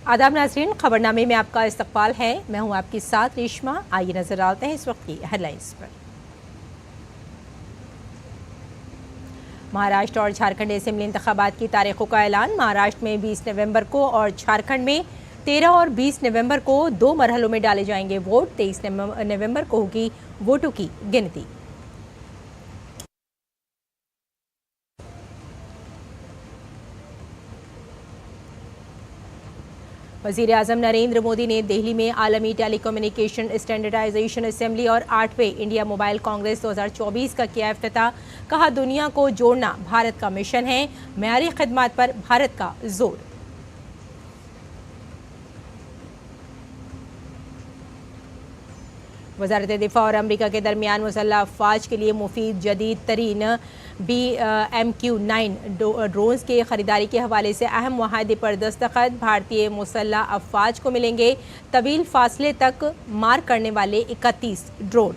आदाब नाज़रीन, खबरनामे में आपका इस्तकबाल है। मैं हूं आपके साथ रेशमा। आइए नजर डालते हैं इस वक्त की हेडलाइंस पर। महाराष्ट्र और झारखंड असेंबली इंतखाबात की तारीखों का ऐलान। महाराष्ट्र में 20 नवंबर को और झारखंड में 13 और 20 नवंबर को 2 मरहलों में डाले जाएंगे वोट। 23 नवंबर को होगी वोटों की गिनती। वज़ीर-ए-आज़म नरेंद्र मोदी ने दिल्ली में आलमी टेलीकम्युनिकेशन स्टैंडर्डाइजेशन असेंबली और 8वें इंडिया मोबाइल कांग्रेस 2024 का किया इफ्तिताह। कहा, दुनिया को जोड़ना भारत का मिशन है। मेयारी खिदमत पर भारत का जोर। वज़ारत दिफा और अमरीका के दरमियान मुसल्लह अफवाज के लिए मुफीद जदीद तरीन BMQ-9 ड्रोन्स की खरीदारी के हवाले से अहम मुआहदे पर दस्तखत। भारतीय मुसल्लह अफवाज को मिलेंगे तवील फासले तक मार करने वाले 31 ड्रोन।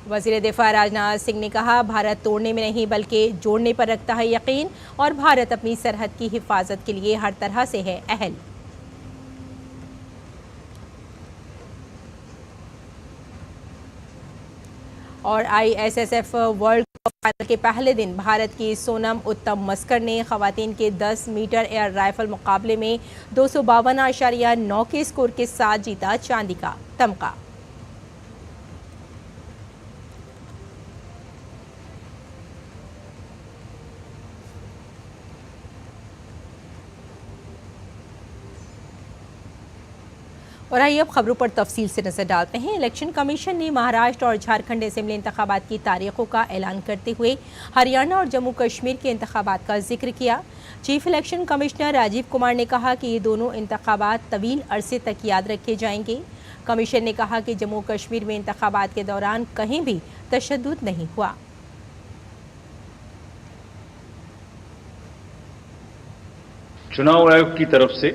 वज़ीर दिफा राजनाथ सिंह ने कहा, भारत तोड़ने में नहीं बल्कि जोड़ने पर रखता है यकीन और भारत अपनी सरहद की हिफाजत के लिए हर तरह से है अहल। और ISSF वर्ल्ड कप फाइनल के पहले दिन भारत की सोनम उत्तम मस्कर ने खवातीन के 10 मीटर एयर राइफल मुकाबले में 252.9 के स्कोर के साथ जीता चांदी का तमगा। और आइए अब खबरों पर तफसील से नजर डालते हैं। इलेक्शन कमीशन ने महाराष्ट्र और झारखंड असेंबली इंतखाबात की तारीखों का ऐलान करते हुए हरियाणा और जम्मू कश्मीर के इंतखाबात का जिक्र किया। Chief election commissioner Rajiv Kumar ने कहा कि ये दोनों इंतखाबात तवील अरसे तक याद रखे जाएंगे। कमीशन ने कहा कि जम्मू कश्मीर में इंतखाबात के दौरान कहीं भी तशद्दुद नहीं हुआ। चुनाव आयोग की तरफ से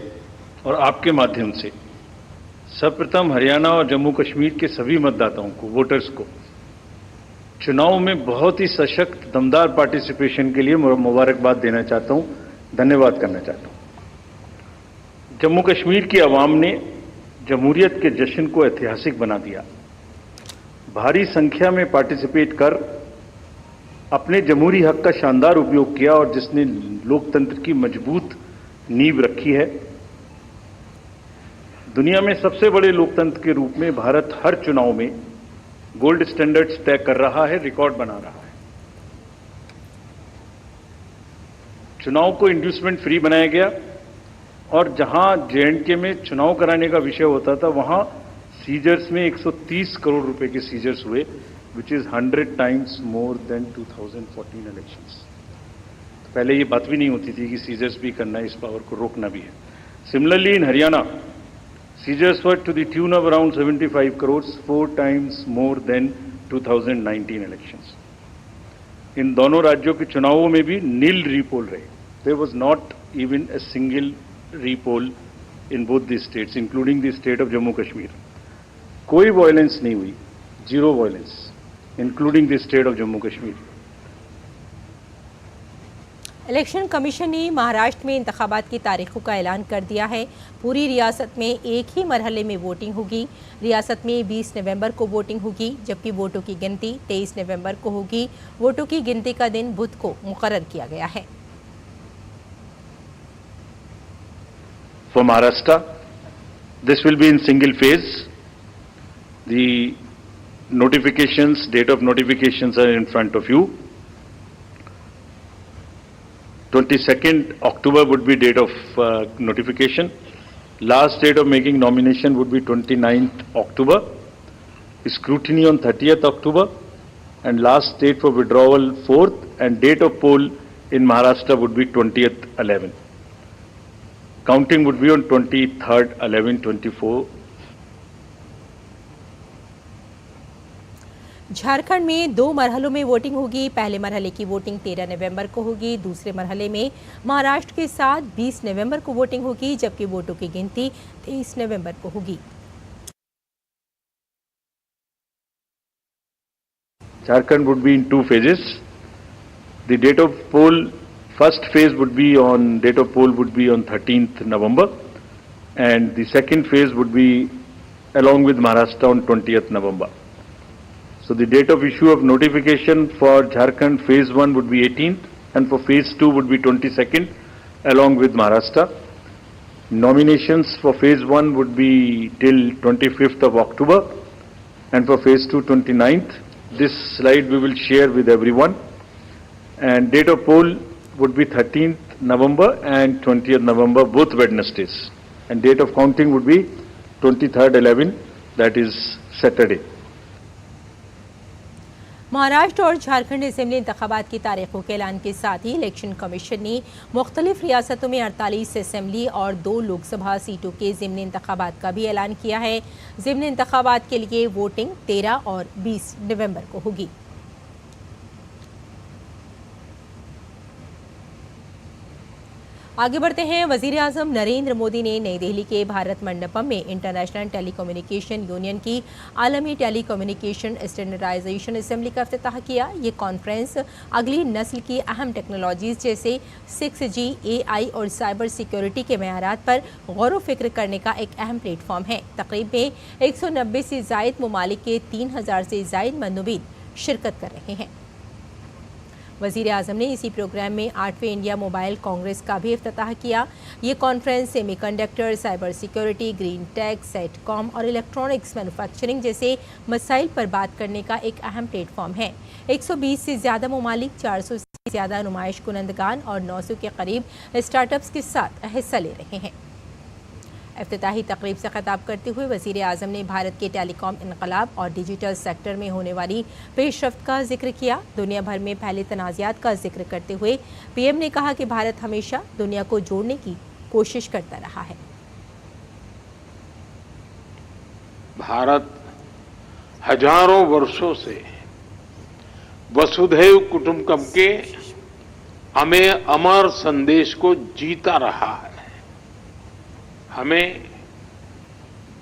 और आपके माध्यम से सर्वप्रथम हरियाणा और जम्मू कश्मीर के सभी मतदाताओं को, वोटर्स को चुनाव में बहुत ही सशक्त दमदार पार्टिसिपेशन के लिए मुबारकबाद देना चाहता हूं, धन्यवाद करना चाहता हूं। जम्मू कश्मीर की आवाम ने जमहूरियत के जश्न को ऐतिहासिक बना दिया। भारी संख्या में पार्टिसिपेट कर अपने जमहूरी हक का शानदार उपयोग किया और जिसने लोकतंत्र की मजबूत नींव रखी है। दुनिया में सबसे बड़े लोकतंत्र के रूप में भारत हर चुनाव में गोल्ड स्टैंडर्ड्स तय कर रहा है, रिकॉर्ड बना रहा है। चुनाव को इंड्यूसमेंट फ्री बनाया गया और जहां J&K में चुनाव कराने का विषय होता था, वहां सीजर्स में 130 करोड़ रुपए के सीजर्स हुए, which is 100 times more than 2014 elections. तो पहले ये बात भी नहीं होती थी कि सीजर्स भी करना है, इस पावर को रोकना भी है। Similarly in Haryana, seizures were to the tune of around 75 crores, 4 times more than 2019 elections. इन दोनों राज्यों के चुनावों में भी नील रीपोल रहे। There was not even a single repoll in both the states, including the state of Jammu Kashmir. कोई violence नहीं हुई, zero violence, including the state of Jammu Kashmir. Election commission ने महाराष्ट्र में इंतखाबात की तारीखों का ऐलान कर दिया है। पूरी रियासत में एक ही मरहले में वोटिंग होगी। रियासत में 20 नवंबर को वोटिंग होगी, जबकि वोटों की गिनती 23 नवंबर को होगी। वोटों की गिनती का दिन बुध को मुकर्रर किया गया है। For Maharashtra, this will be in single phase. The notifications, date of notifications are in front of you. 22nd October would be date of notification. Last date of making nomination would be 29th October. Scrutiny on 30th October. And last date for withdrawal 4th, and date of poll in Maharashtra would be 20th 11. Counting would be on 23rd 11/24. Jharkhand में 2 मरहलों में voting होगी। पहले मरहले की voting 13 नवंबर को होगी। दूसरे मरहले में महाराष्ट्र के साथ 20 नवंबर को वोटिंग होगी, जबकि वोटों की गिनती 23 नवंबर को होगी। Jharkhand would be in 2 phases. The date of poll First phase would be on, date of poll would be on 13th November, and the second phase would be along with Maharashtra on 20th November. So the date of issue of notification for Jharkhand phase 1 would be 18th, and for phase 2 would be 22nd along with Maharashtra. Nominations for phase 1 would be till 25th of October, and for phase 2 29th. This slide we will share with everyone. And date of poll would be 13th November and 20th November, both Wednesdays. And date of counting would be 23rd 11, that is Saturday. Maharashtra और Jharkhand assembly इंतखाबात की तारीखों के ऐलान के साथ ही election commission ने मुख्तलिफ रियासतों में 48 असेंबली और 2 लोकसभा सीटों के ज़िमनी इंतखाबात का भी ऐलान किया है। ज़िमनी इंतखाबात के लिए वोटिंग 13 और 20 नवंबर को होगी। आगे बढ़ते हैं। वजीर आजम नरेंद्र मोदी ने नई दिल्ली के भारत मंडपम में इंटरनेशनल टेलीकम्युनिकेशन यूनियन की आलमी टेलीकम्युनिकेशन स्टैंडर्डाइजेशन असेंबली का इफ्तिताह किया। ये कॉन्फ्रेंस अगली नस्ल की अहम टेक्नोलॉजीज जैसे 6G, AI और साइबर सिक्योरिटी के मेयारात पर गौर व फिक्र करने का एक अहम प्लेटफॉर्म है। तकरीब में 190 से ज़ायद ममालिक के 3000 से ज़ायद मंदुबीन शिरकत कर रहे हैं। वज़ीर आज़म ने इसी प्रोग्राम में 8वें इंडिया मोबाइल कांग्रेस का भी इफ्तिताह किया। ये conference semiconductor, cyber security, green tech, satcom और इलेक्ट्रॉनिक्स मैन्युफैक्चरिंग जैसे मसाइल पर बात करने का एक अहम प्लेटफॉर्म है। 120 से ज़्यादा ममालिक, 400 से ज़्यादा नुमाइश कुनंदगान और 900 के करीब स्टार्टअप्स के साथ हिस्सा ले रहे हैं। इफ्तिताही तकरीब से खिताब करते हुए वज़ीर आज़म ने भारत के टेलीकॉम इनकलाब और डिजिटल सेक्टर में होने वाली पेशरफ्त का जिक्र किया। दुनिया भर में फैले तनाज़ात का जिक्र करते हुए पीएम ने कहा कि भारत हमेशा दुनिया को जोड़ने की कोशिश करता रहा है। भारत हजारों वर्षों से वसुधैव कुटुंबकम के हमें अमर संदेश को जीता रहा है। हमें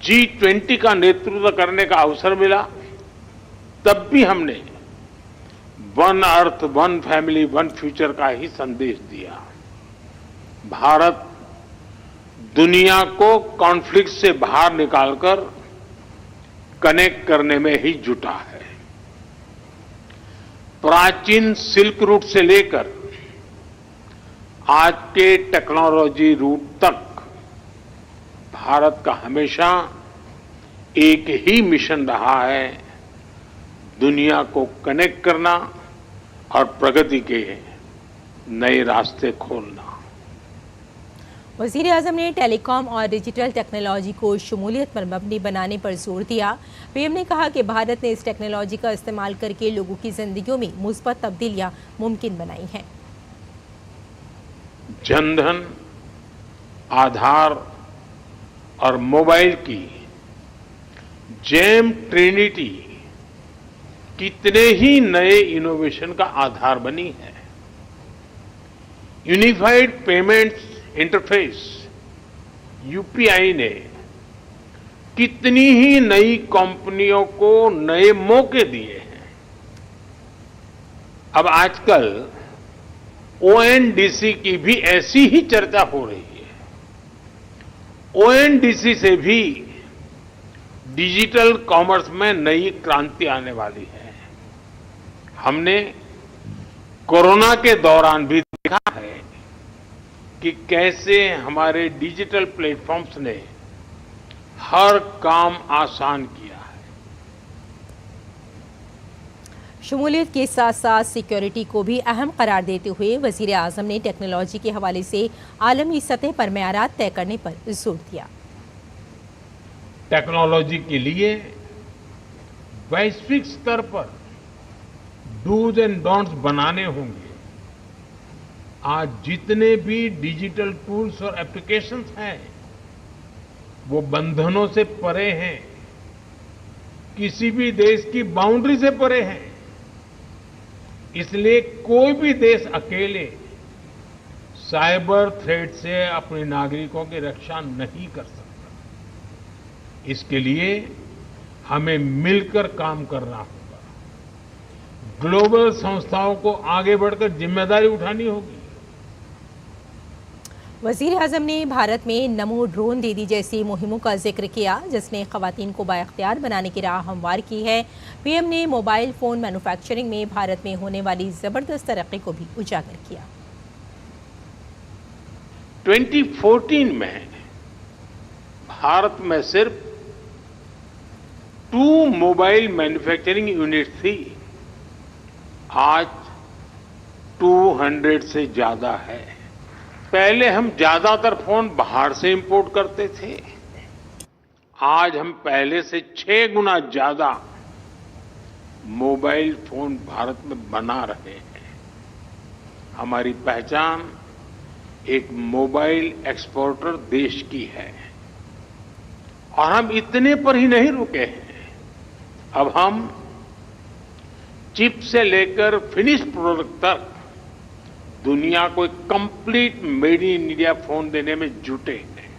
G20 का नेतृत्व करने का अवसर मिला, तब भी हमने one earth, one family, one future का ही संदेश दिया। भारत दुनिया को कॉन्फ्लिक्ट से बाहर निकालकर कनेक्ट करने में ही जुटा है। प्राचीन सिल्क रूट से लेकर आज के टेक्नोलॉजी रूट तक भारत का हमेशा एक ही मिशन रहा है, दुनिया को कनेक्ट करना और प्रगति के नए रास्ते खोलना। वज़ीर आज़म ने टेलीकॉम और डिजिटल टेक्नोलॉजी को शमूलियत पर मबनी बनाने पर जोर दिया। पीएम ने कहा कि भारत ने इस टेक्नोलॉजी का इस्तेमाल करके लोगों की जिंदगियों में मुस्बत तब्दीलियां मुमकिन बनाई हैं। जनधन, आधार और मोबाइल की जेम ट्रिनिटी कितने ही नए इनोवेशन का आधार बनी है। यूनिफाइड पेमेंट्स इंटरफेस यूपीआई ने कितनी ही नई कंपनियों को नए मौके दिए हैं। अब आजकल ओएनडीसी की भी ऐसी ही चर्चा हो रही है। ओएनडीसी से भी डिजिटल कॉमर्स में नई क्रांति आने वाली है। हमने कोरोना के दौरान भी देखा है कि कैसे हमारे डिजिटल प्लेटफॉर्म्स ने हर काम आसान किया है। शमूलियत के साथ साथ सिक्योरिटी को भी अहम करार देते हुए वज़ीर आज़म ने टेक्नोलॉजी के हवाले से आलमी सतह पर मेयारात तय करने पर जोर दिया। टेक्नोलॉजी के लिए वैश्विक स्तर पर डूज एंड डोंट्स बनाने होंगे। आज जितने भी डिजिटल टूल्स और एप्लीकेशंस हैं, वो बंधनों से परे हैं, किसी भी देश की बाउंड्री से परे हैं। इसलिए कोई भी देश अकेले साइबर थ्रेट से अपने नागरिकों की रक्षा नहीं कर सकता। इसके लिए हमें मिलकर काम करना होगा। ग्लोबल संस्थाओं को आगे बढ़कर जिम्मेदारी उठानी होगी। वज़ीर आज़म ने भारत में नमो ड्रोन दीदी जैसी मुहिमों का जिक्र किया, जिसने ख़वातीन को बाइख्तियार बनाने की राह हमवार की है। पीएम ने मोबाइल फ़ोन मैन्युफैक्चरिंग में भारत में होने वाली ज़बरदस्त तरक्की को भी उजागर किया। 2014 में भारत में सिर्फ 2 मोबाइल मैन्युफैक्चरिंग यूनिट थी, आज 200 से ज्यादा है। पहले हम ज्यादातर फोन बाहर से इंपोर्ट करते थे, आज हम पहले से 6 गुना ज्यादा मोबाइल फोन भारत में बना रहे हैं। हमारी पहचान एक मोबाइल एक्सपोर्टर देश की है और हम इतने पर ही नहीं रुके हैं। अब हम चिप से लेकर फिनिश प्रोडक्ट तक दुनिया को एक complete made in India phone देने में जुटे हैं।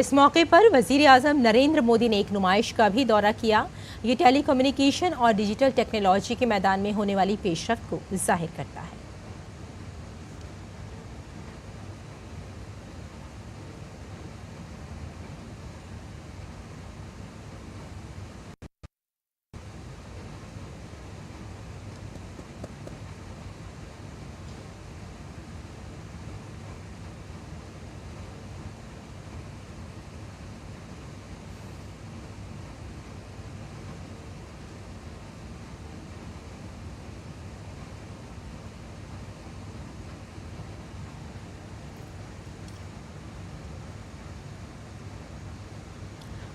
इस मौके पर वज़ीर आज़म नरेंद्र मोदी ने एक नुमाइश का भी दौरा किया। ये टेलीकम्युनिकेशन और डिजिटल टेक्नोलॉजी के मैदान में होने वाली पेशरफ्त को जाहिर करता है।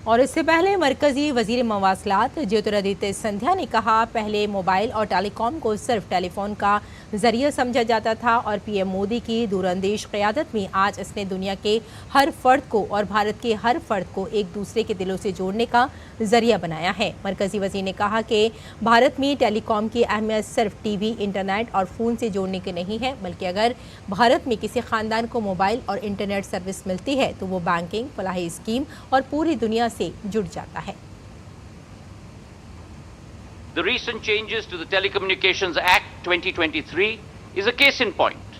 और इससे पहले मरकजी वजीर मवासलात ज्योतिरादित्य सिंधिया ने कहा, पहले मोबाइल और टेलीकॉम को सिर्फ टेलीफोन का जरिया समझा जाता था और पीएम मोदी की दूरंदेश क़यादत में आज इसने दुनिया के हर फर्द को और भारत के हर फर्द को एक दूसरे के दिलों से जोड़ने का जरिया बनाया है। मरकजी वजीर ने कहा कि भारत में टेलीकॉम की अहमियत सिर्फ टीवी, इंटरनेट और फ़ोन से जोड़ने की नहीं है, बल्कि अगर भारत में किसी ख़ानदान को मोबाइल और इंटरनेट सर्विस मिलती है तो वो बैंकिंग, फलाही स्कीम और पूरी दुनिया से जुड़ जाता है। The recent changes to the Telecommunications Act 2023 is a case in point.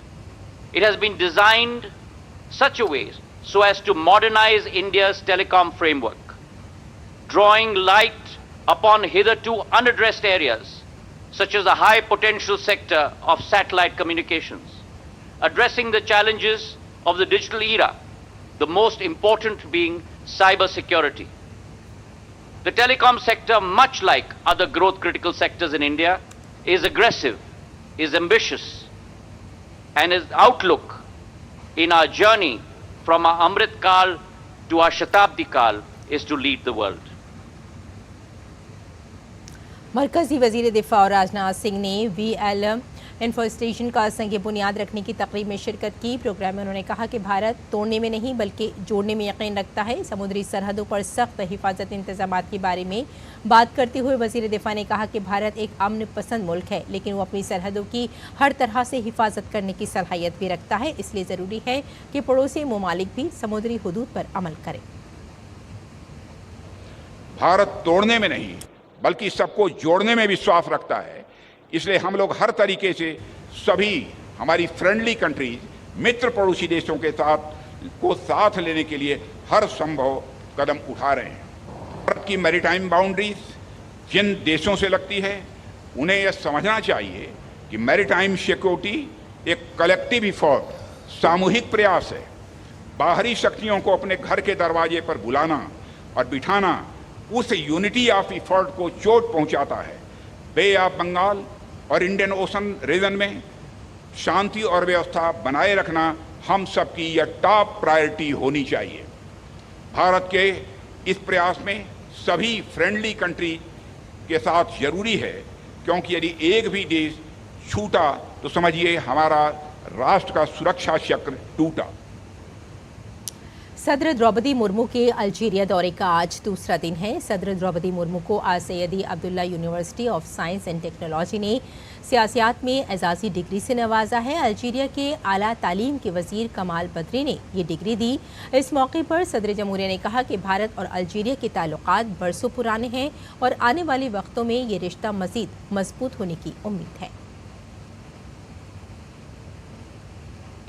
It has been designed such a way so as to modernize India's telecom framework, drawing light upon hitherto unaddressed areas such as the high potential sector of satellite communications, addressing the challenges of the digital era, the most important being cyber security. The telecom sector, much like other growth critical sectors in India, is aggressive, is ambitious, and its outlook in our journey from our Amrit Kal to our Shatabdi Kal is to lead the world. मरकजी वजीर दिफा और राजनाथ सिंह ने VL infrastructure का संग बुनियाद रखने की तकरीब में शिरकत की। प्रोग्राम में उन्होंने कहा कि भारत तोड़ने में नहीं बल्कि जोड़ने में यकीन रखता है। समुद्री सरहदों पर सख्त हिफाजत इंतजाम के बारे में बात करते हुए वजीर दिफा ने कहा कि भारत एक अमन पसंद मुल्क है, लेकिन वो अपनी सरहदों की हर तरह से हिफाजत करने की सलाहियत भी रखता है। इसलिए ज़रूरी है कि पड़ोसी ममालिक भी समुद्री हुदूद पर अमल करें। भारत तोड़ने में नहीं बल्कि सबको जोड़ने में विश्वास रखता है। इसलिए हम लोग हर तरीके से सभी हमारी फ्रेंडली कंट्रीज, मित्र पड़ोसी देशों के साथ लेने के लिए हर संभव कदम उठा रहे हैं। भारत की मैरीटाइम बाउंड्रीज जिन देशों से लगती है उन्हें यह समझना चाहिए कि मैरीटाइम सिक्योरिटी एक कलेक्टिव इफोर्ट, सामूहिक प्रयास है। बाहरी शक्तियों को अपने घर के दरवाजे पर बुलाना और बिठाना उस यूनिटी ऑफ इफोर्ट को चोट पहुंचाता है। बे ऑफ बंगाल और इंडियन ओशन रीजन में शांति और व्यवस्था बनाए रखना हम सबकी यह टॉप प्रायोरिटी होनी चाहिए। भारत के इस प्रयास में सभी फ्रेंडली कंट्री के साथ जरूरी है, क्योंकि यदि एक भी देश छूटा तो समझिए हमारा राष्ट्र का सुरक्षा चक्र टूटा। सदर द्रौपदी मुर्मू के अल्जीरिया दौरे का आज दूसरा दिन है। सदर द्रौपदी मुर्मू को आज Syedi Abdullah university of science and technology ने सियासियात में एजाज़ी डिग्री से नवाजा है। अल्जीरिया के आला तालीम के वजीर कमाल बदरी ने ये डिग्री दी। इस मौके पर सदर जमहूरिया ने कहा कि भारत और अल्जीरिया के ताल्लुकात बरसों पुराने हैं और आने वाले वक्तों में ये रिश्ता मज़ीद मजबूत होने की उम्मीद है।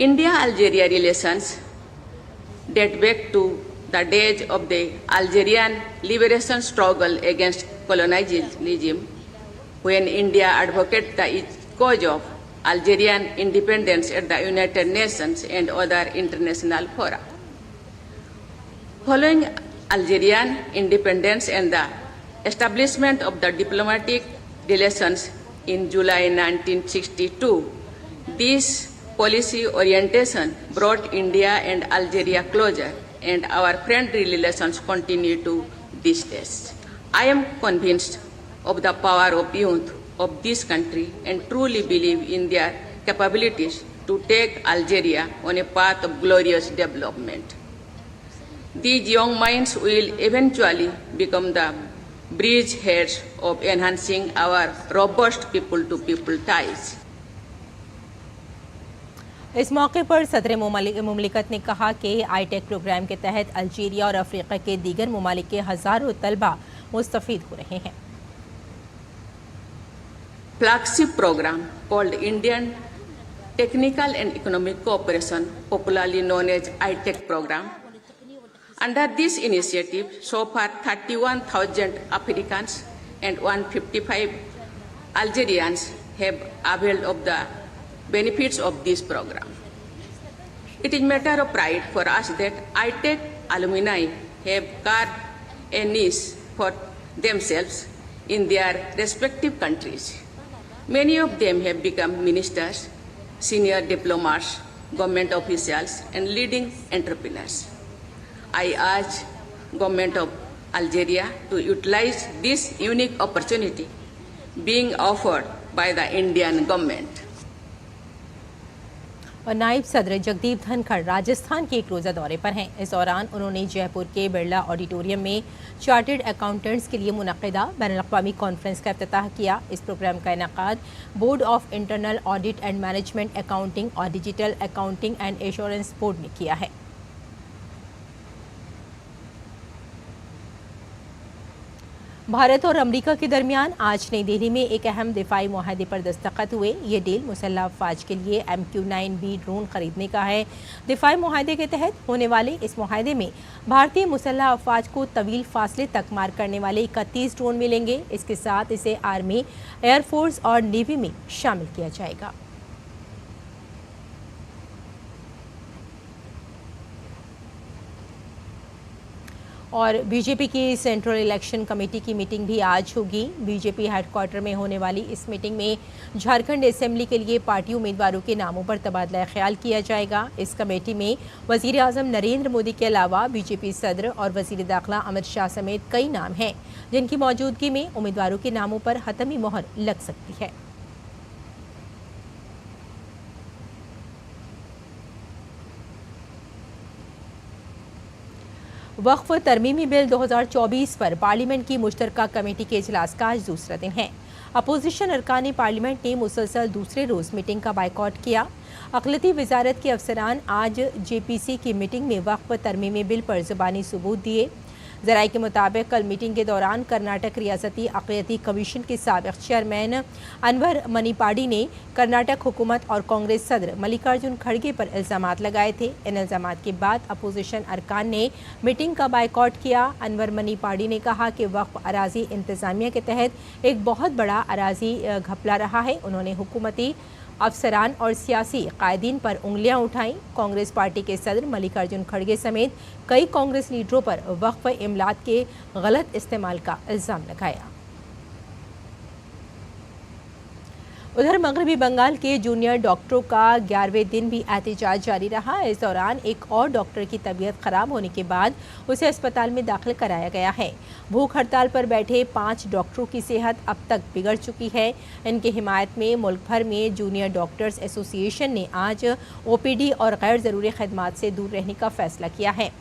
India-Algeria relations date back to the days of the Algerian liberation struggle against colonialism, when India advocated the cause of Algerian independence at the United Nations and other international fora. Following Algerian independence and the establishment of the diplomatic relations in July 1962, this policy orientation brought India and Algeria closer, and our friendly relations continue to this day. I am convinced of the power of youth of this country and truly believe in their capabilities to take Algeria on a path of glorious development. These young minds will eventually become the bridgeheads of enhancing our robust people-to-people ties. इस मौके पर सदर मुमलिकत ने कहा कि आईटेक programme के तहत Algeria और अफ्रीका के दीगर ममालिक के हज़ारों तलबा मुस्तफ़ीद हो रहे हैं। Flagship program called Indian Technical and Economic Cooperation, popularly known as ITEC program. Under this initiative, so far 31,000 Africans and 155 Algerians have availed of the benefits of this program. It is a matter of pride for us that ITEC alumni have carved a niche for themselves in their respective countries. Many of them have become ministers, senior diplomats, government officials, and leading entrepreneurs. I urge government of Algeria to utilize this unique opportunity being offered by the Indian government. और नायब सदर जगदीप धनखड़ राजस्थान के एक रोज़ा दौरे पर हैं। इस दौरान उन्होंने जयपुर के बिरला ऑडिटोरियम में चार्टर्ड अकाउंटेंट्स के लिए मुनक़िदा बैनुल-अक़वामी कॉन्फ्रेंस का इफ्तिताह किया। इस प्रोग्राम का इनेकाद board of internal audit and management accounting और digital accounting and assurance board ने किया है। भारत और अमेरिका के दरमियान आज नई दिल्ली में एक अहम दिफाई मुआहदे पर दस्तखत हुए। ये डील मुसल्लह अफवाज के लिए MQ-9B ड्रोन खरीदने का है। दिफाई मुआहदे के तहत होने वाले इस मुआहदे में भारतीय मुसल्लह अफवाज को तवील फासले तक मार करने वाले 31 ड्रोन मिलेंगे। इसके साथ इसे आर्मी, एयरफोर्स और नेवी में शामिल किया जाएगा। और बीजेपी की सेंट्रल इलेक्शन कमेटी की मीटिंग भी आज होगी। बीजेपी हेडक्वार्टर में होने वाली इस मीटिंग में झारखंड असेंबली के लिए पार्टी उम्मीदवारों के नामों पर तबादला ख्याल किया जाएगा। इस कमेटी में वज़ीर आज़म नरेंद्र मोदी के अलावा बीजेपी सदर और वज़ीर दाखिला अमित शाह समेत कई नाम हैं, जिनकी मौजूदगी में उम्मीदवारों के नामों पर हतमी मोहर लग सकती है। वक्फ तरमीमी बिल 2024 पर पार्लियामेंट की मुश्तरका कमेटी के इजलास का आज दूसरा दिन है। अपोजिशन अरकान पार्लियामेंट ने मुसलसल दूसरे रोज़ मीटिंग का बायकॉट किया। अक़लियती वजारत के अफसरान आज JPC की मीटिंग में वक्फ तरमीमी बिल पर ज़बानी सबूत दिए। ज़राए के मुताबिक कल मीटिंग के दौरान कर्नाटक रियासती अक़लियती कमीशन के साबिक़ चेयरमैन अनवर मनीपाडी ने कर्नाटक हुकूमत और कांग्रेस सदर मल्लिकार्जुन खड़गे पर इल्ज़ामात लगाए थे। इन इल्ज़ामात के बाद अपोजिशन अरकान ने मीटिंग का बायकॉट किया। अनवर मनीपाडी ने कहा कि वक्फ अराज़ी इंतज़ामिया के तहत एक बहुत बड़ा अराज़ी घपला रहा है। उन्होंने हुकूमती अफसरान और सियासी कायदीन पर उंगलियां उठाईं। कांग्रेस पार्टी के सदर मल्लिकार्जुन खड़गे समेत कई कांग्रेस लीडरों पर वक्फ इमलात के गलत इस्तेमाल का इल्ज़ाम लगाया। उधर मगरबी बंगाल के जूनियर डॉक्टरों का 11वें दिन भी एहतजाज जारी रहा। इस दौरान एक और डॉक्टर की तबीयत खराब होने के बाद उसे अस्पताल में दाखिल कराया गया है। भूख हड़ताल पर बैठे 5 डॉक्टरों की सेहत अब तक बिगड़ चुकी है। इनकी हिमायत में मुल्क भर में जूनियर डॉक्टर्स एसोसिएशन ने आज OPD और गैर ज़रूरी खदमात से दूर रहने का फैसला किया है।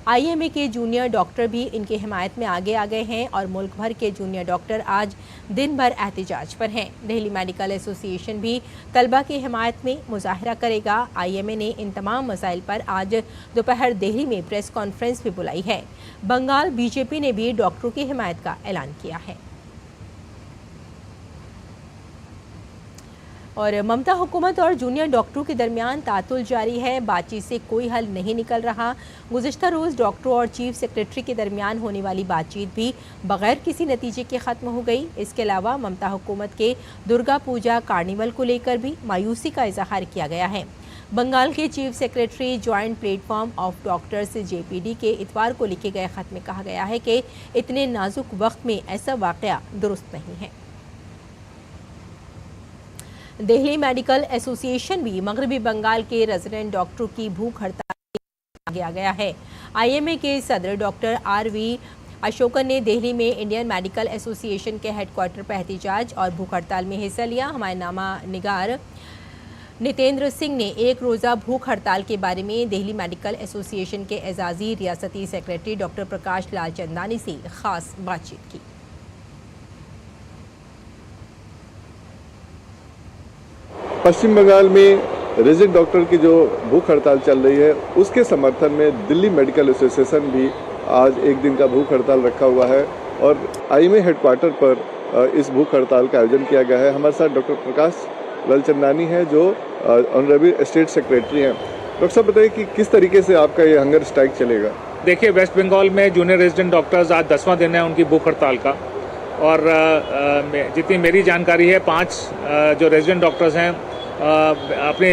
IMA के जूनियर डॉक्टर भी इनकी हिमायत में आगे आ गए हैं और मुल्क भर के जूनियर डॉक्टर आज दिन भर एहतजाज पर हैं। दिल्ली मेडिकल एसोसिएशन भी तलबा की हिमायत में मुजाहरा करेगा। IMA ने इन तमाम मसाइल पर आज दोपहर दिल्ली में प्रेस कॉन्फ्रेंस भी बुलाई है। बंगाल BJP ने भी डॉक्टरों की हिमायत का ऐलान किया है। और ममता हुकूमत और जूनियर डॉक्टरों के दरमियान तातुल जारी है। बातचीत से कोई हल नहीं निकल रहा। गुज़िश्ता रोज़ डॉक्टरों और चीफ सेक्रेटरी के दरमियान होने वाली बातचीत भी बगैर किसी नतीजे के ख़त्म हो गई। इसके अलावा ममता हुकूमत के दुर्गा पूजा कार्निवल को लेकर भी मायूसी का इजहार किया गया है। बंगाल के chief secretary joint platform of doctors JPD के इतवार को लिखे गए ख़त में कहा गया है कि इतने नाजुक वक्त में ऐसा वाक़या दुरुस्त नहीं है। दिल्ली मेडिकल एसोसिएशन भी मगरबी बंगाल के रेजिडेंट डॉक्टरों की भूख हड़ताल किया गया है। IMA के सदर डॉक्टर RV अशोकन ने दिल्ली में इंडियन मेडिकल एसोसिएशन के हेडक्वार्टर पर एहतजाज और भूख हड़ताल में हिस्सा लिया। हमारे नामा निगार नितेंद्र सिंह ने एक रोज़ा भूख हड़ताल के बारे में दिल्ली मेडिकल एसोसिएशन के एजाजी रियासती सेक्रेटरी डॉक्टर प्रकाश लाल चंदानी से खास बातचीत की। पश्चिम बंगाल में रेजिडेंट डॉक्टर की जो भूख हड़ताल चल रही है उसके समर्थन में दिल्ली मेडिकल एसोसिएशन भी आज एक दिन का भूख हड़ताल रखा हुआ है और IMA हेडक्वार्टर पर इस भूख हड़ताल का आयोजन किया गया है। हमारे साथ डॉक्टर प्रकाश लाल चंदानी है जो ऑनरेबल स्टेट सेक्रेटरी हैं। डॉक्टर साहब बताइए कि किस तरीके से आपका ये हंगर स्ट्राइक चलेगा? देखिए, वेस्ट बंगाल में जूनियर रेजिडेंट डॉक्टर्स आज 10वां दिन है उनकी भूख हड़ताल का और जितनी मेरी जानकारी है 5 जो रेजिडेंट डॉक्टर्स हैं अपने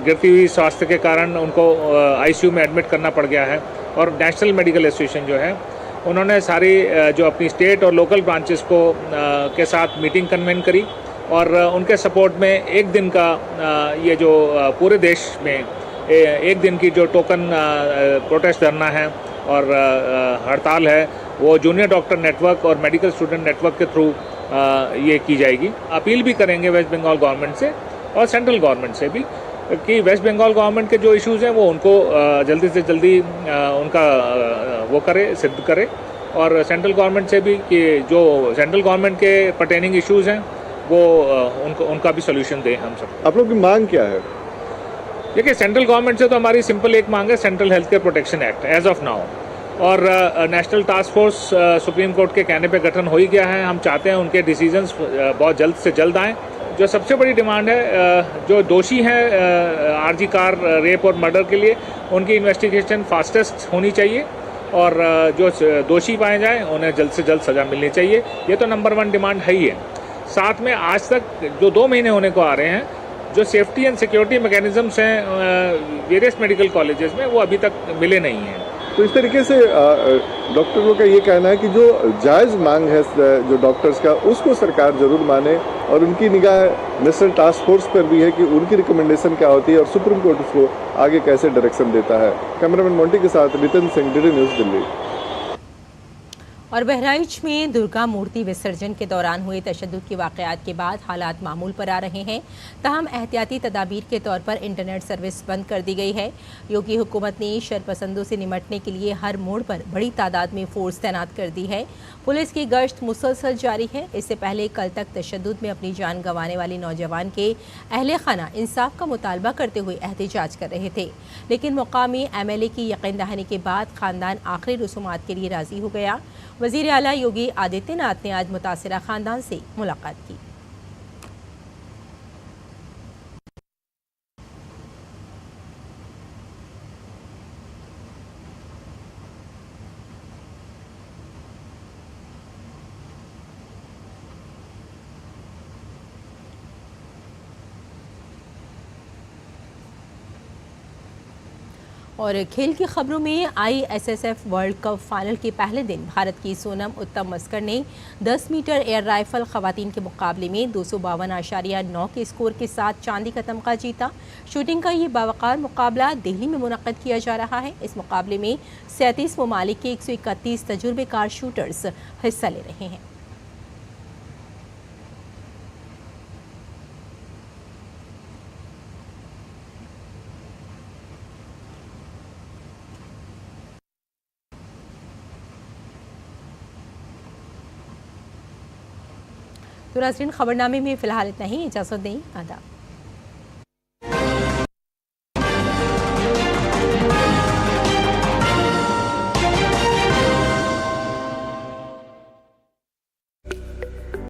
गिरती हुई स्वास्थ्य के कारण उनको ICU में एडमिट करना पड़ गया है और नेशनल मेडिकल एसोसिएशन जो है उन्होंने सारी जो अपनी स्टेट और लोकल ब्रांचेस को के साथ मीटिंग कन्वेन करी और उनके सपोर्ट में एक दिन का ये जो पूरे देश में एक दिन की जो टोकन प्रोटेस्ट धरना है और हड़ताल है वो जूनियर डॉक्टर नेटवर्क और मेडिकल स्टूडेंट नेटवर्क के थ्रू ये की जाएगी। अपील भी करेंगे वेस्ट बंगाल गवर्नमेंट से और सेंट्रल गवर्नमेंट से भी कि वेस्ट बंगाल गवर्नमेंट के जो इश्यूज़ हैं वो उनको जल्दी से जल्दी उनका वो करे, सिद्ध करे और सेंट्रल गवर्नमेंट से भी कि जो सेंट्रल गवर्नमेंट के पर्टेनिंग इश्यूज़ हैं वो उनका भी सोल्यूशन दें हम सब। आप लोग की मांग क्या है? देखिए, सेंट्रल गवर्नमेंट से तो हमारी सिंपल एक मांग है central health care protection act as of now और national task force supreme court के कहने पे गठन हो ही गया है। हम चाहते हैं उनके डिसीजंस बहुत जल्द से जल्द आएँ। जो सबसे बड़ी डिमांड है जो दोषी हैं RG कार रेप और मर्डर के लिए उनकी इन्वेस्टिगेशन फास्टेस्ट होनी चाहिए और जो दोषी पाए जाएं उन्हें जल्द से जल्द सज़ा मिलनी चाहिए। ये तो नंबर 1 डिमांड है ही है। साथ में आज तक जो 2 महीने होने को आ रहे हैं जो सेफ्टी एंड सिक्योरिटी मैकेनिज्म्स हैं वेरियस मेडिकल कॉलेजेस में वो अभी तक मिले नहीं हैं। तो इस तरीके से डॉक्टरों का ये कहना है कि जो जायज़ मांग है जो डॉक्टर्स का उसको सरकार जरूर माने और उनकी निगाह नेशनल टास्क फोर्स पर भी है कि उनकी रिकमेंडेशन क्या होती है और सुप्रीम कोर्ट उसको आगे कैसे डायरेक्शन देता है। कैमरामैन मोंटी के साथ नितिन सिंह, DD न्यूज़, दिल्ली। और बहराइच में दुर्गा मूर्ति विसर्जन के दौरान हुए तशद्दुद के वाक़यात के बाद हालात मामूल पर आ रहे हैं। ताहम एहतियाती तदाबीर के तौर पर इंटरनेट सर्विस बंद कर दी गई है। योगी हुकूमत ने शरपसंदों से निमटने के लिए हर मोड़ पर बड़ी तादाद में फोर्स तैनात कर दी है। पुलिस की गश्त मुसलसल जारी है। इससे पहले कल तक तशद्दुद में अपनी जान गंवाने वाले नौजवान के अहले खाना इंसाफ का मुतालबा करते हुए एहतजाज कर रहे थे, लेकिन मुकामी MLA की यकीन दहानी के बाद खानदान आखिरी रसूमात के लिए राजी हो गया। वज़ीर आला योगी आदित्यनाथ ने आज मुतासिरा खानदान से मुलाकात की। और खेल की खबरों में ISSF वर्ल्ड कप फाइनल के पहले दिन भारत की सोनम उत्तम मस्कर ने 10 मीटर एयर राइफल खवातीन के मुकाबले में 252.9 के स्कोर के साथ चांदी का तमगा जीता। शूटिंग का ये बावकार मुकाबला दिल्ली में मुनक्कद किया जा रहा है। इस मुकाबले में 37 ममालिक के 131 तजुर्बेकार शूटर्स हिस्सा ले रहे हैं। तो नाज़रीन, खबरनामे में फ़िलहाल इतना ही। इजाज़त दें। आदाब।